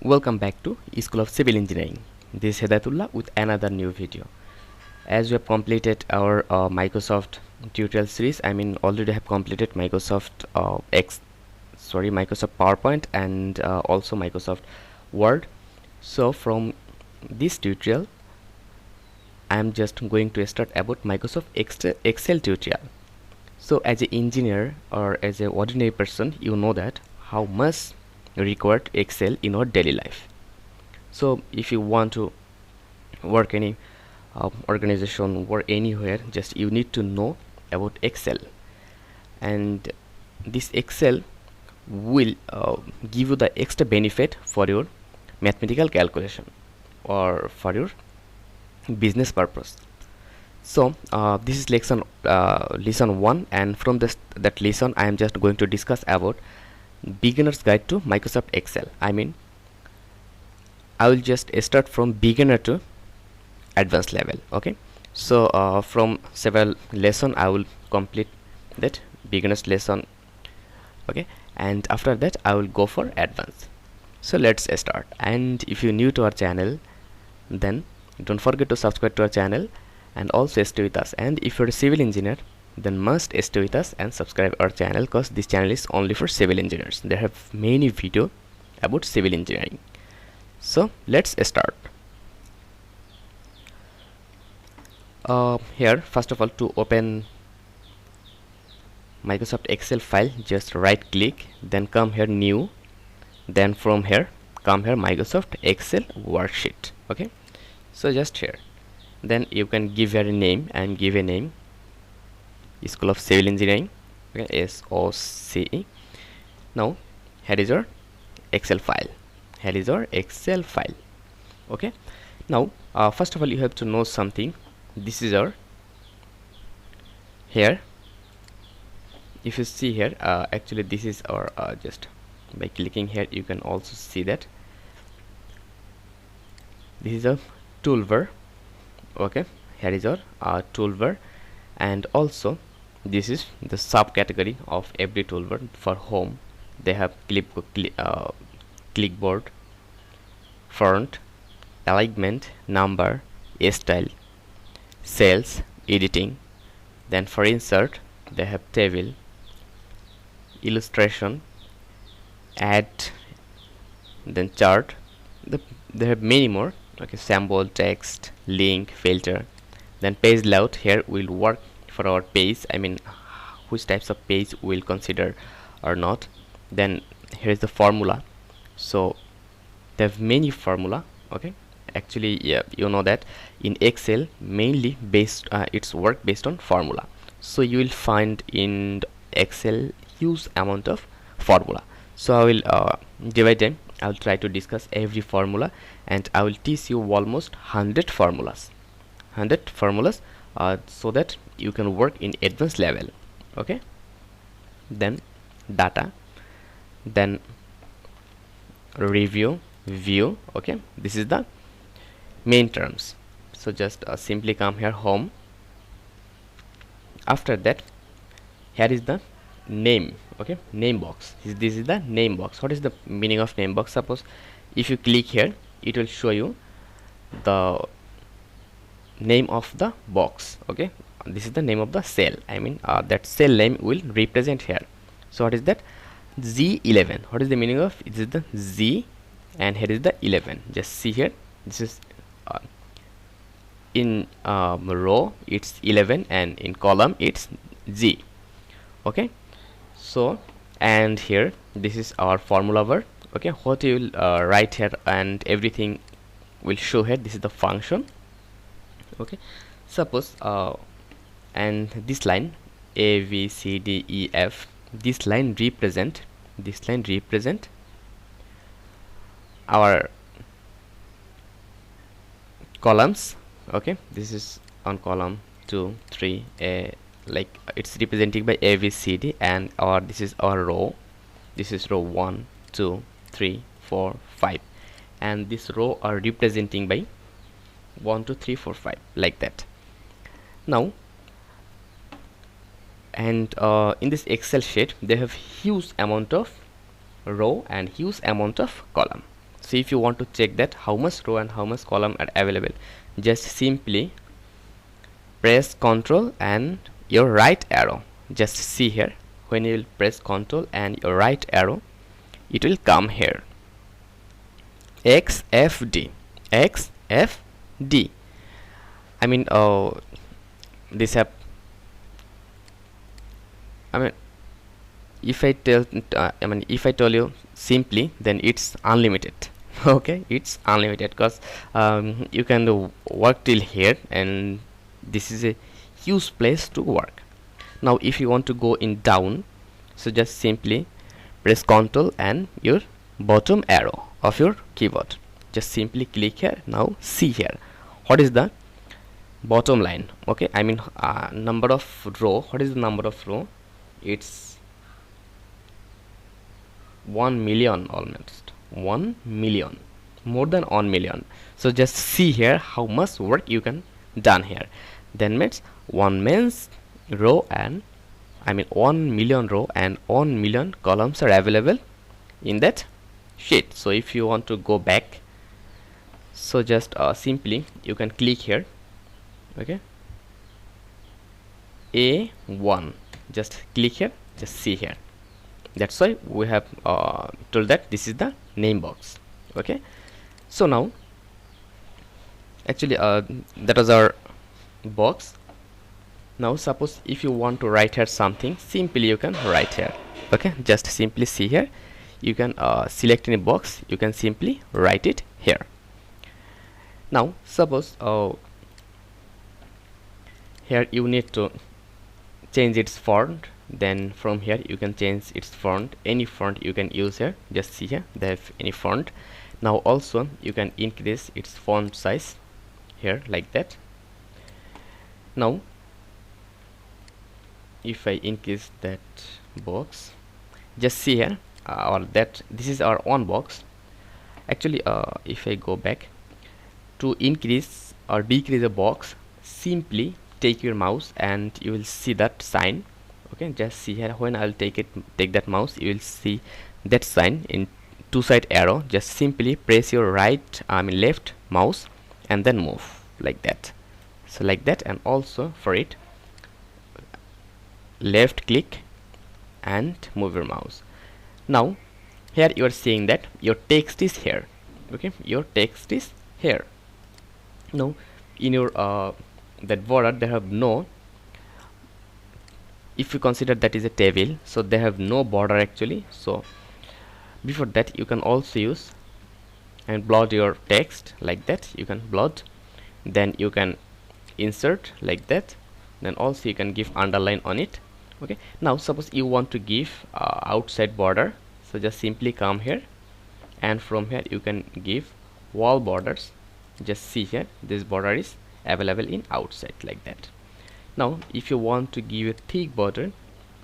Welcome back to School of Civil Engineering. This is Hedaetullah with another new video. As we have completed our Microsoft tutorial series, already have completed Microsoft Microsoft PowerPoint and also Microsoft Word. So from this tutorial, I am just going to start about Microsoft Excel tutorial. So as an engineer or as an ordinary person, you know that how much required Excel in our daily life. So if you want to work any organization or anywhere, just you need to know about Excel, and this Excel will give you the extra benefit for your mathematical calculation or for your business purpose. So this is lesson 1, and from that lesson I am just going to discuss about beginner's guide to Microsoft Excel. I will just start from beginner to advanced level. Okay, so from several lesson I will complete that beginner's lesson. Okay, and after that I will go for advanced. So let's start. And if you're new to our channel, then don't forget to subscribe to our channel and also stay with us. And if you're a civil engineer, then must stay with us and subscribe our channel, because this channel is only for civil engineers. There have many video about civil engineering. So let's start. Here first of all, to open Microsoft Excel file, just right click, then come here new, then from here come here Microsoft Excel worksheet. Okay, so just here, then you can give your name and give a name, School of Civil Engineering. Okay, SOCE. Now here is your Excel file. Here is your Excel file. Okay, now first of all you have to know something. This is our, here if you see here, actually this is our, just by clicking here you can also see that this is a toolbar. Okay, here is our toolbar, and also this is the subcategory of every toolbar. For home they have clipboard, font, alignment, number, style, cells, editing. Then for insert they have table, illustration, add, then chart. They have many more. Okay, symbol, text, link, filter. Then page layout, here will work for our page, which types of page we'll consider or not. Then here is the formula. So they have many formula. Okay, actually, yeah, you know that in Excel mainly it's work based on formula. So you will find in Excel huge amount of formula. So I will divide them. I will try to discuss every formula, and I will teach you almost 100 formulas. So that you can work in advanced level. Okay, then data, then review, view. Okay, this is the main terms. So just simply come here, home. After that, here is the name. Okay, name box. This is the name box. What is the meaning of name box? Suppose if you click here, it will show you the name of the box. Okay, this is the name of the cell. That cell name will represent here. So what is that? Z11. What is the meaning of? It is the Z, and here is the 11. Just see here, this is in row it's 11, and in column it's Z. Okay, so and here this is our formula bar. Okay, what you will write here and everything will show here. This is the function. Okay, suppose and this line A, B, C, D, E, F, this line represent our columns. Okay, this is on column 2, 3, like it's representing by A, B, C, D, and this is our row. This is row 1, 2, 3, 4, 5, and this row are representing by 1, 2, 3, 4, 5, like that. Now, and in this Excel sheet they have huge amount of row and huge amount of column. So if you want to check that how much row and how much column are available, just simply press Ctrl and your right arrow. Just see here, when you will press Ctrl and your right arrow, it will come here, XFD. XFD. I mean, this app, I mean, if I tell you simply, then it's unlimited. Okay, it's unlimited, because you can work till here, and this is a huge place to work. Now if you want to go in down, so just simply press Ctrl and your bottom arrow of your keyboard. Just simply click here. Now see here, what is the bottom line? Okay, I mean number of row. What is the number of row? It's 1 million, almost 1 million, more than 1 million. So just see here how much work you can done here. Then means 1 means row, and I mean 1 million row and 1 million columns are available in that sheet. So if you want to go back, so just simply you can click here. Okay, A1, just click here, just see here. That's why we have told that this is the name box. Okay, so now actually that was our box. Now suppose if you want to write here something, simply you can write here. Okay, just simply see here, you can select any box, you can simply write it here. Now suppose here you need to change its font, then from here you can change its font, any font you can use here. Just see here, they have any font. Now also you can increase its font size here, like that. Now if I increase that box, just see here, or that this is our own box. Actually if I go back, to increase or decrease a box, simply take your mouse and you will see that sign. Okay, just see here, when I'll take that mouse, you will see that sign in two side arrow. Just simply press your left mouse and then move like that. So like that, and also for it, left click and move your mouse. Now here you are seeing that your text is here. Okay, your text is here. Now in your that border, they have no, if you consider that is a table, so they have no border actually. So before that you can also use and blot your text like that. You can blot, then you can insert like that, then also you can give underline on it. Okay, now suppose you want to give outside border, so just simply come here, and from here you can give wall borders. Just see here, this border is available in outside like that. Now if you want to give a thick border,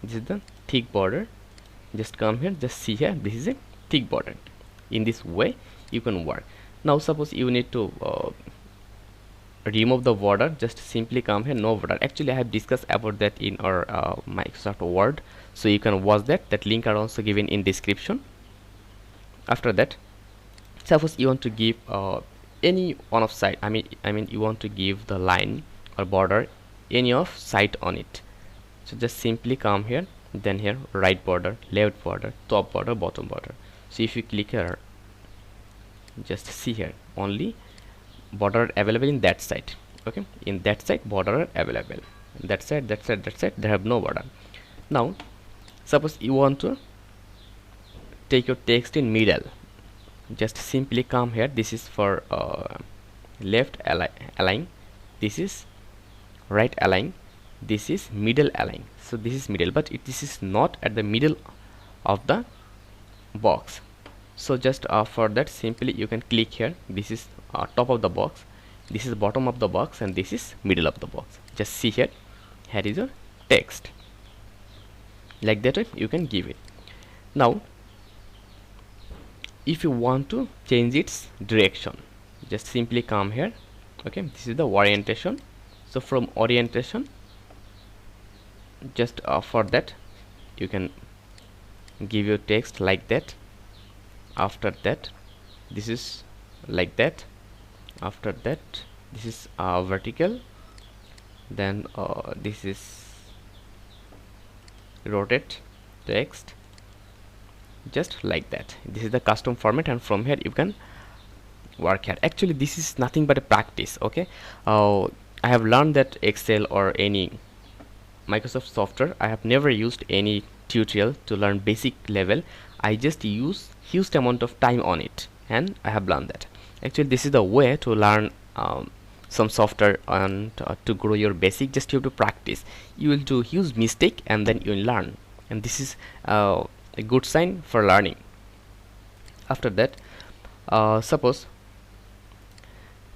this is the thick border. Just come here, just see here, this is a thick border. In this way you can work. Now suppose you need to remove the border, just simply come here, no border. Actually I have discussed about that in our Microsoft Word, so you can watch that link are also given in description. After that, suppose you want to give any one of side, I mean you want to give the line or border any of side on it. So just simply come here, then here right border, left border, top border, bottom border. So if you click here, just see here, only border available in that side. Okay, in that side border available, that side, that side, that side, they have no border. Now suppose you want to take your text in middle, just simply come here. This is for left align, this is right align, this is middle align. So this is middle, but this is not at the middle of the box. So just for that, simply you can click here. This is top of the box, this is bottom of the box, and this is middle of the box. Just see here, here is your text. Like that you can give it. Now if you want to change its direction, just simply come here. Okay, this is the orientation. So from orientation, just for that you can give your text like that. After that, this is like that. After that, this is vertical, then this is rotate text, just like that. This is the custom format, and from here you can work here. Actually this is nothing but a practice. Okay, I have learned that Excel or any Microsoft software, I have never used any tutorial to learn basic level. I just use huge amount of time on it, and I have learned that. Actually this is the way to learn some software and to grow your basic. Just you have to practice. You will do huge mistake and then you will learn, and this is a good sign for learning. After that, suppose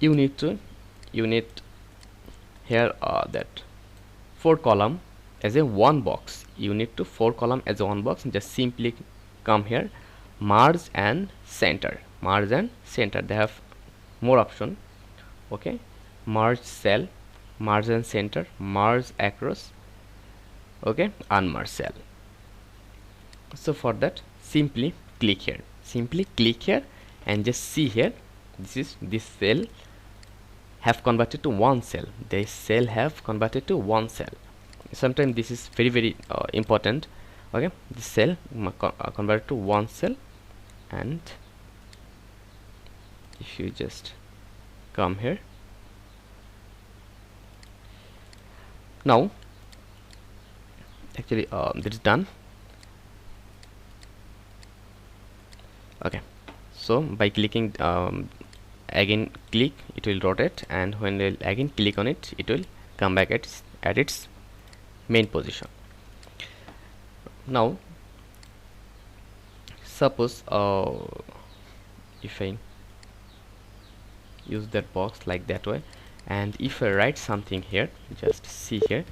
you need here that 4 column as a one box. You need to 4 column as a one box. Just simply come here, merge and center, merge and center. They have more option. Okay, merge cell, merge and center, merge across, okay, unmerge cell. So for that, simply click here, and just see here, this cell have converted to one cell. This cell have converted to one cell. Sometimes this is very important. Okay, this cell converted to one cell, and if you just come here, now actually that is done. Okay, so by clicking again click, it will rotate, and when we'll again click on it, it will come back at its main position. Now suppose if I use that box like that way, and if I write something here, just see here.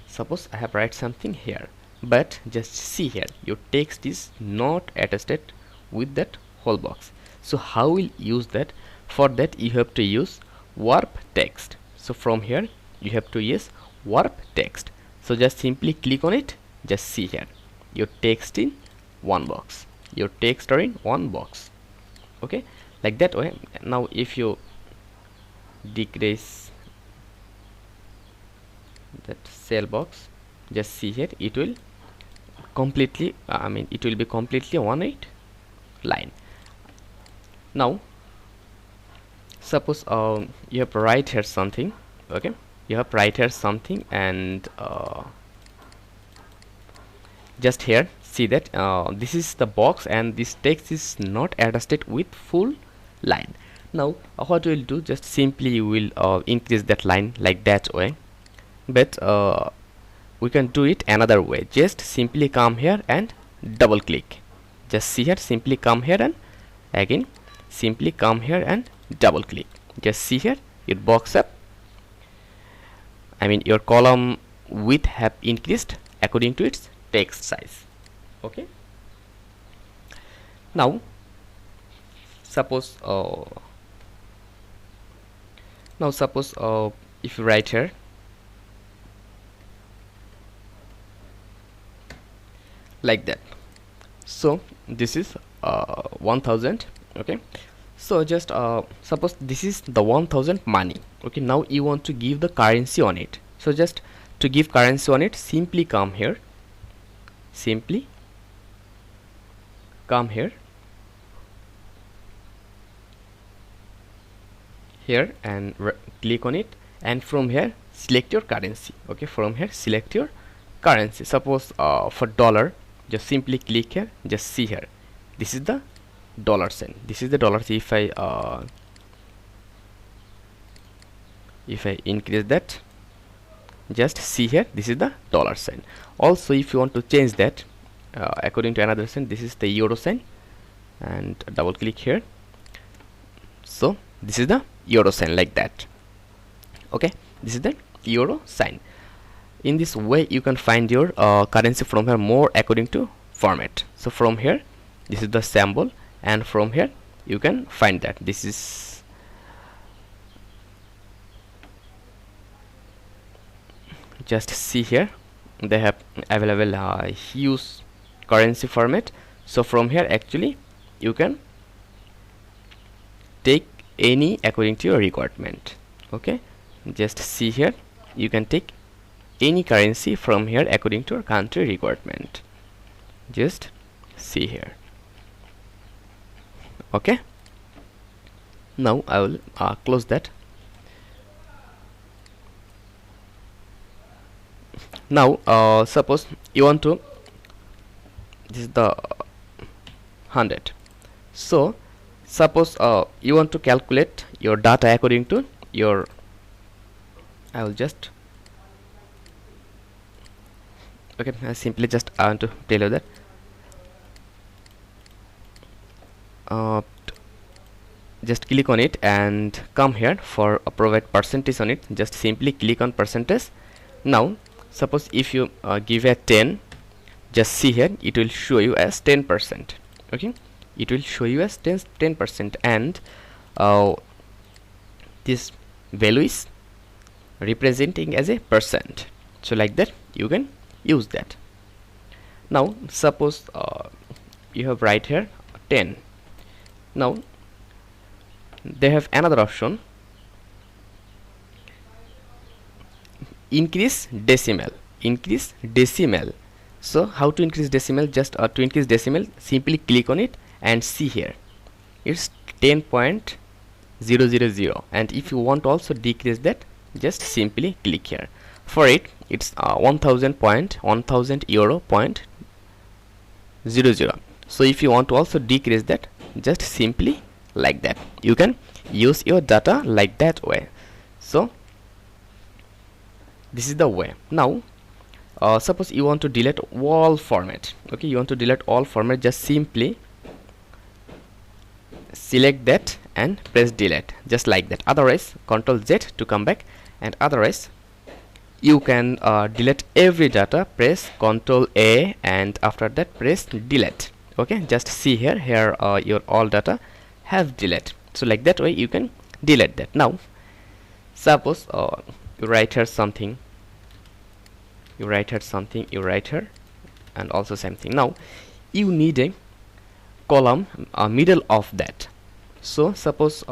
Suppose I have write something here, but just see here, your text is not attached with that whole box. So how will use that? For that you have to use warp text. So from here you have to use warp text. So just simply click on it. Just see here, your text in one box, your text are in one box. Okay, like that way. Now if you decrease that cell box, just see here, it will completely it will be completely on it line. Now suppose you have to write here something. Okay, you have to write here something, and just here see that this is the box, and this text is not attached with full line. Now what we will do, just simply you will increase that line like that way, but we can do it another way. Just simply come here and double click. Just see here, simply come here and again simply come here and double click. Just see here, your box up, your column width have increased according to its text size. Okay, now suppose if you write here like that, so this is 1000. Okay, so just suppose this is the 1000 money. Okay, now you want to give the currency on it. So just to give currency on it, simply come here, and click on it, and from here select your currency. Okay, from here select your currency. Suppose for dollar, just simply click here. Just see here, this is the dollar sign. This is the dollar. If I increase that, just see here, this is the dollar sign. Also if you want to change that according to another sign, this is the euro sign, and double click here. So this is the euro sign, like that. Okay, this is the euro sign. In this way you can find your currency from here more according to format. So from here, this is the symbol, and from here you can find that this is just see here, they have available huge currency format. So from here actually you can take any according to your requirement. Okay, just see here, you can take any currency from here according to your country requirement. Just see here. Okay, now I will close that. Now suppose you want to, this is the 100, so suppose you want to calculate your data according to your, I will just, okay, I simply just want to tell you that just click on it and come here for provide percentage on it. Just simply click on percentage. Now suppose if you give a 10, just see here, it will show you as 10%. Okay, it will show you as 10%, and this value is representing as a percent. So like that you can use that. Now suppose you have right here 10. Now they have another option, increase decimal. So how to increase decimal? Just to increase decimal, simply click on it and see here, it's 10.000, and if you want to also decrease that, just simply click here. For it, it's 1000 euro point 00. So if you want to also decrease that, just simply like that, you can use your data like that way. So this is the way. Now suppose you want to delete all format. Okay, you want to delete all format, just simply select that and press delete, just like that. Otherwise Ctrl Z to come back, and otherwise you can delete every data, press Ctrl A, and after that press delete. Okay, just see here, your all data have delete. So like that way you can delete that. Now suppose you write here something, you write here, and also same thing. Now you need a column middle of that. So suppose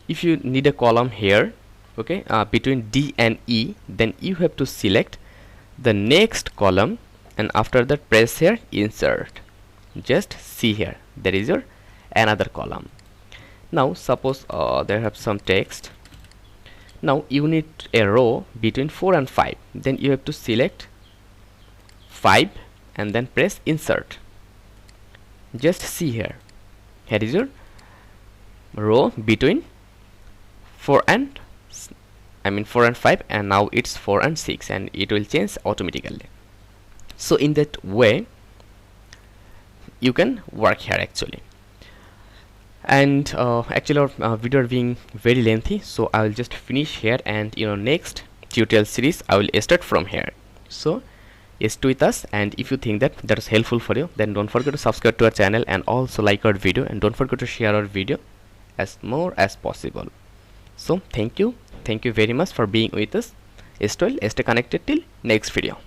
if you need a column here, okay, between D and E, then you have to select the next column, and after that press here insert. Just see here, there is your another column. Now suppose there have some text. Now you need a row between 4 and 5, then you have to select 5 and then press insert. Just see here, here is your row between 4 and 5, and now it's 4 and 6, and it will change automatically. So in that way you can work here actually. And actually our video being very lengthy, so I will just finish here, and next tutorial series I will start from here. So stay with us, and if you think that is helpful for you, then don't forget to subscribe to our channel and also like our video, and don't forget to share our video as more as possible. So thank you very much for being with us. Stay connected till next video.